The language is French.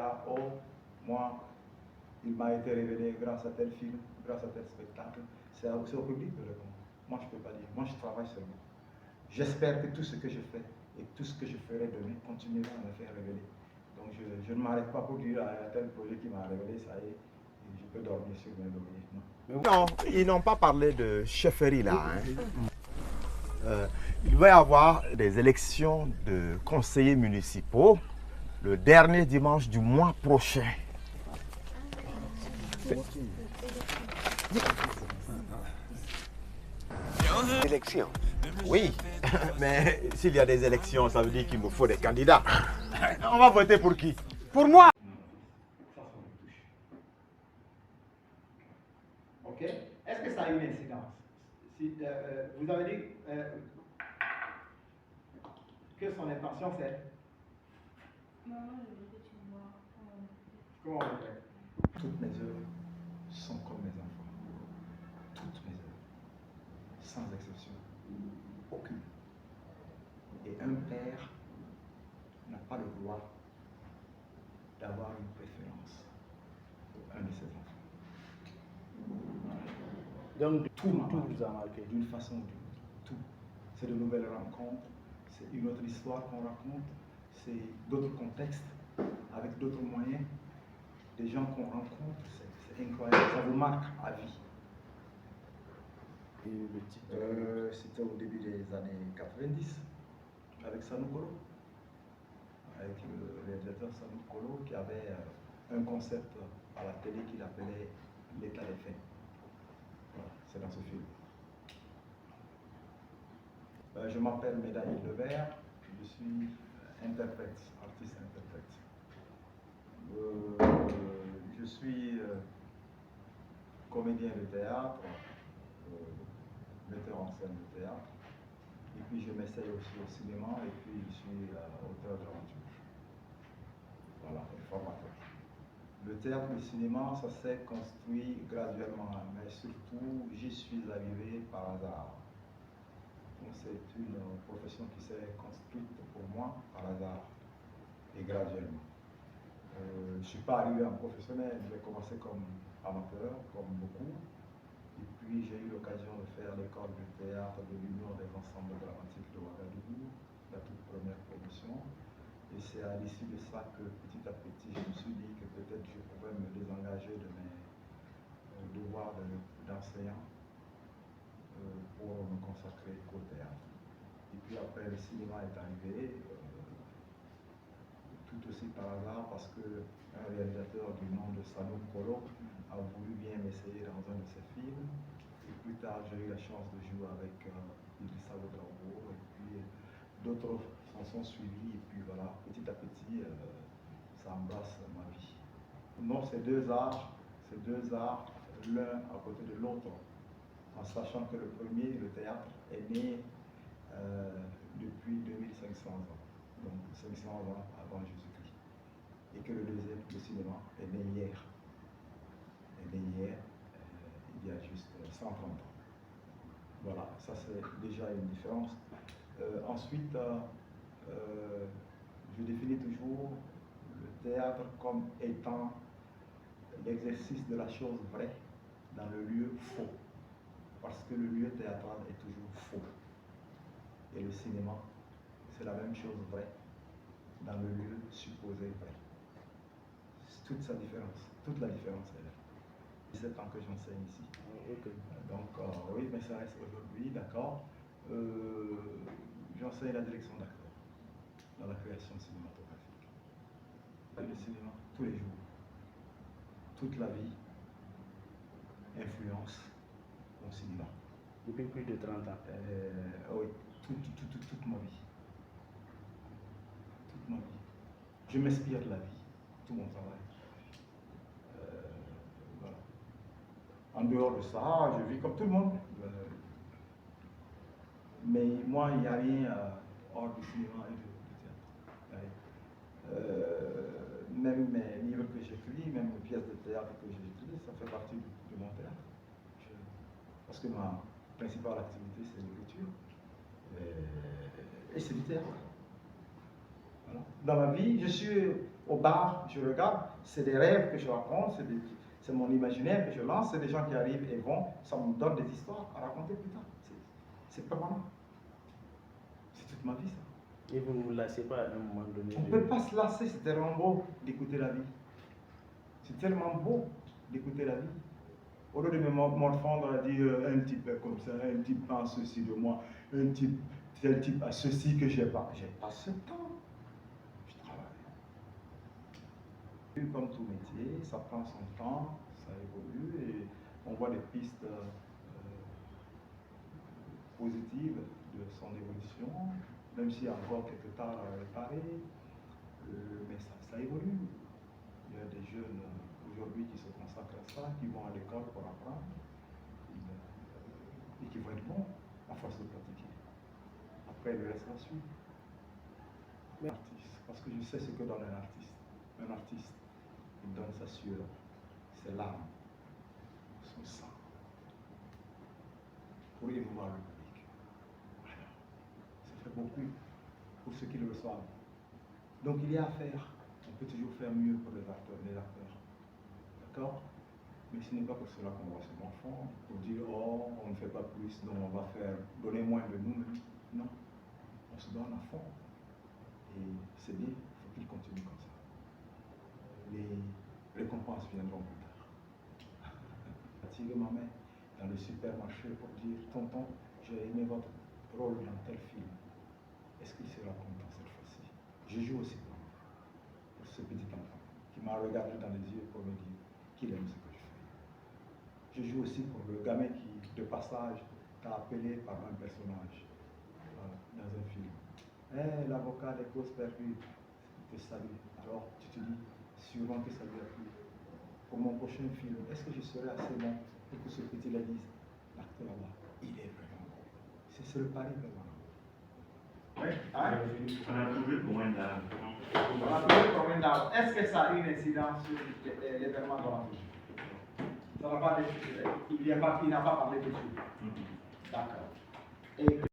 dira, oh, moi, il m'a été révélé grâce à tel film, grâce à tel spectacle. C'est au public de répondre. Moi, je ne peux pas dire. Moi, je travaille seulement. J'espère que tout ce que je fais et tout ce que je ferai demain continuera à me faire révéler. Donc, je ne m'arrête pas pour dire à tel projet qui m'a révélé, ça y est, je peux dormir sur mes lauriers. Non, ils n'ont pas parlé de chefferie là. Il va y avoir des élections de conseillers municipaux le dernier dimanche du mois prochain. Élection. Oui, mais s'il y a des élections, ça veut dire qu'il me faut des candidats. On va voter pour qui? Pour moi. Ok? Est-ce que ça a une incidence? Si, vous avez dit que son intention c'est? Maman, je veux que tu vois Comment on le fait? Toutes mes œuvres sont comme mes enfants. Toutes mes œuvres. Sans exception. Aucune. Et un père n'a pas le droit d'avoir une préférence pour un de ses enfants. Donc, Tout vous a marqué. d'une façon ou d'une autre. Tout. C'est de nouvelles rencontres, c'est une autre histoire qu'on raconte, c'est d'autres contextes, avec d'autres moyens, des gens qu'on rencontre, c'est incroyable, ça vous marque à vie. Et le titre C'était au début des années 90, avec Sanou Kolo, avec le réalisateur Sanou Kolo, qui avait un concept à la télé qu'il appelait l'état des faits. Voilà, c'est dans ce film. Je m'appelle Médaille Levert, je suis interprète, artiste-interprète. Je suis comédien de théâtre, metteur en scène de théâtre, et puis je m'essaye aussi au cinéma, et puis je suis auteur d'aventure. Voilà, et formateur. Le théâtre et le cinéma, ça s'est construit graduellement, mais surtout, j'y suis arrivé par hasard. C'est une profession qui s'est construite pour moi par hasard et graduellement. Je ne suis pas arrivé en professionnel, j'ai commencé comme amateur, comme beaucoup. Et puis j'ai eu l'occasion de faire l'école de théâtre de l'Union des ensembles dramatiques de Ouagadougou, la toute première promotion. Et c'est à l'issue de ça que petit à petit je me suis dit que peut-être je pouvais me désengager de mes devoirs d'enseignant pour me consacrer au théâtre. Et puis après le cinéma est arrivé, tout aussi par hasard parce qu'un réalisateur du nom de Sanou Kolo a voulu bien m'essayer dans un de ses films. Et plus tard j'ai eu la chance de jouer avec Idrissa Ouedraogo et puis d'autres s'en sont suivis et puis voilà, petit à petit ça embrasse ma vie. Non, ces deux arts, l'un à côté de l'autre, en sachant que le premier, le théâtre, est né depuis 2500 ans, donc 500 ans avant Jésus-Christ, et que le deuxième, le cinéma, est né hier, il y a juste 130 ans. Voilà, ça c'est déjà une différence. Ensuite, je définis toujours le théâtre comme étant l'exercice de la chose vraie dans le lieu faux, parce que le lieu théâtral est toujours faux. Et le cinéma, c'est la même chose vraie dans le lieu supposé vrai. C'est toute sa différence, toute la différence est là. 17 ans que j'enseigne ici. Okay. Donc oui, mais ça reste aujourd'hui, d'accord. J'enseigne la direction d'acteurs dans la création cinématographique. Le cinéma, tous les jours, toute la vie influence mon cinéma. Depuis plus de 30 ans. Oui, toute ma vie. Toute ma vie. Je m'inspire de la vie, tout mon travail. Voilà. En dehors de ça, je vis comme tout le monde. Mais moi, il n'y a rien hors du cinéma et du théâtre. Même mes livres que j'écris, même les pièces de théâtre que j'écris, ça fait partie de mon théâtre. Parce que ma principale activité, c'est l'écriture. Et c'est du théâtre. Voilà. Dans ma vie, je suis au bar, je regarde, c'est des rêves que je raconte, c'est mon imaginaire que je lance, c'est des gens qui arrivent et vont, ça me donne des histoires à raconter plus tard. C'est permanent. C'est toute ma vie, ça. Et vous ne vous lassez pas à un moment donné? On ne peut pas se lasser, c'est tellement beau d'écouter la vie. C'est tellement beau d'écouter la vie. Au lieu de me morfondre à dire un type est comme ça, un type pense ceci de moi, un type, tel type a ceci que j'ai pas ce temps. Je travaille. Comme tout métier, ça prend son temps, ça évolue et on voit des pistes positives de son évolution, même s'il y a encore quelques temps à réparer, mais ça évolue. Il y a des jeunes aujourd'hui qui se consacrent à ça, qui vont à l'école pour apprendre et qui vont être bons à force de pratiquer. Après, le reste va suivre. L'artiste, parce que je sais ce que donne un artiste. Un artiste, il donne sa sueur, ses larmes, son sang, pour émouvoir le public. Voilà. Ça fait beaucoup pour ceux qui le reçoivent. Donc il y a à faire. On peut toujours faire mieux pour les acteurs. D'accord? Mais ce n'est pas pour cela qu'on va se morfondre, pour dire, oh, on ne fait pas plus, donc on va faire, donner moins de nous-mêmes. Non. On se donne à fond. Et c'est bien, il faut qu'il continue comme ça. Les récompenses viendront plus tard. Attirer ma main dans le supermarché pour dire, tonton, j'ai aimé votre rôle dans tel film. Est-ce qu'il sera content cette fois-ci? Je joue aussi pour ce petit enfant qui m'a regardé dans les yeux pour me dire qu'il aime ce que je fais. Je joue aussi pour le gamin qui, de passage, t'a appelé par un personnage dans un film. Hey, l'avocat des causes perdues te salue. Alors tu te dis, sûrement que ça lui a plu. Pour mon prochain film, est-ce que je serai assez bon pour que ce petit-là dise, l'acteur là, il est vraiment bon. C'est le pari permanent. Oui, hein? On a trouvé combien d'armes? On a trouvé combien d'armes? Est-ce que ça a une incidence sur l'événement de la vie? Ça n'a pas, il n'a pas parlé dessus. D'accord.